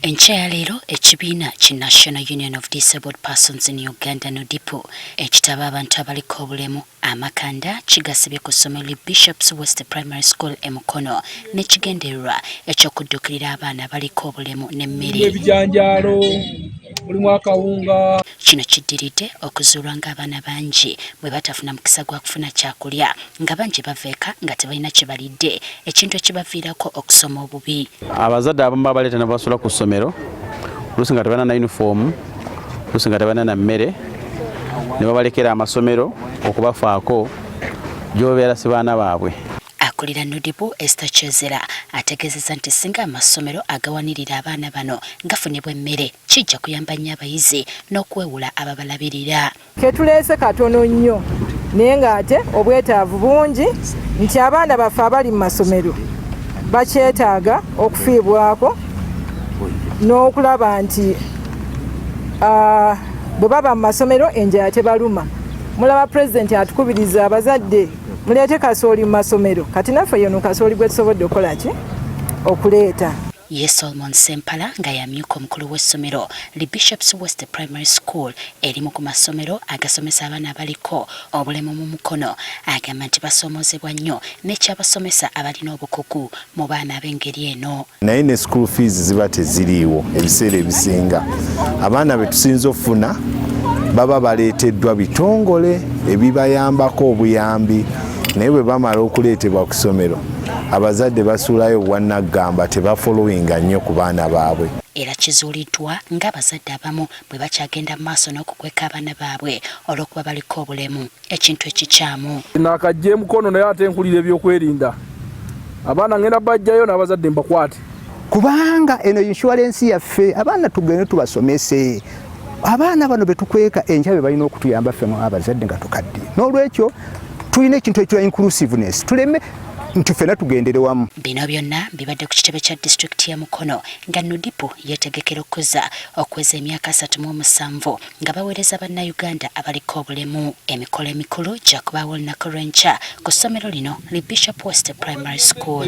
Enkya ya leero ekibiina ki National Union of Disabled Persons in Uganda NUDIPU ekitaba abantu abaliko obulemu amakanda kigasibye ku ssomero Bishops West Primary School e Mukono n'ekigendererwa eky'okuddukirira abaana abaliko obulemu n'emmere. Ebijanjaalo mulimu akawunga. Kino kiddiridde okuzuulwa ng'abaana bangi bwe batafuna mukisa gwa kufuna kyakulya nga bangi baveeka nga tebalina kye balidde ekintu ekibaviirako okusoma obubi. Abazadde abamu babaleeta ne basula ku ssomero oluusi nga tebalina na yunifoomu, oluusi nga tebalina na mmere, ne babalekera amasomero okubafaako gy'obeera si baana baabwe. Akulira NUDIPU Esther Chezera ategeezezza nti singa amasomero agawanirira abaana bano gafunibwa emmere kijja kuyamba nnyo abayizi n'okwewula ababalabirira. Ketuleese katono nnyo naye ng'ate obwetaavu bungi nti abaana baffe abali mu masomero bakyetaaga okufiibwako n'okulaba nti bwe baba mu masomero enjala tebaluma. Mulaba Pulezidenti atukubiriza abazadde muleete kasooli mu masomero kati naffe yono kasooli gwe tusobodde okukola ki okuleeta. Ye Solomon Sempala nga yamyuka omukulu w'essomero li Bishops West Primary School erimu ku masomero agasomesa abaana abaliko obulemu mu Mukono agamba nti basoomozebwa nnyo n'ekyabasomesa abalina obukugu mu baana ab'engeri eno. Naye ne school fees ziba teziriiwo ebiseera ebisinga. Abaana be tusinza okufuna baba baleeteddwa bitongole ebibayambako obuyambi naye bwe bamala okuleetebwa ku ssomero abazadde basuulayo obwannagamba tebafolowinga nnyo ku baana baabwe. Era kizuuliddwa ng'abazadde abamu bwe bakyagenda mu maaso n'okukweka abaana baabwe olw'okuba baliko obulemu ekintu ekikyamu. Nakajja Mukono naye ate nkulira ebyokwerinda abaana ngenda bajjayo n'abazadde mbakwate kubanga eno insurance yaffe abaana tugende tubasomese. Abaana bano betukweka enjabe balina okutuyamba ffe abazadde nga tukadde n'olwekyo tulina ekintu ekya inclusiveness tuleme nti ffena tugendere wamu. Bino byonna bibadde ku kitebe kya disitulikiti ya Mukono nga NUDIPU yeetegekera okuza okweza emyaka 37 nga baweereza bannayuganda abaliko obulemu. Emikolo emikulu gya kubaawo olunaku lw'enkya ku ssomero lino li Bishop West Primary School.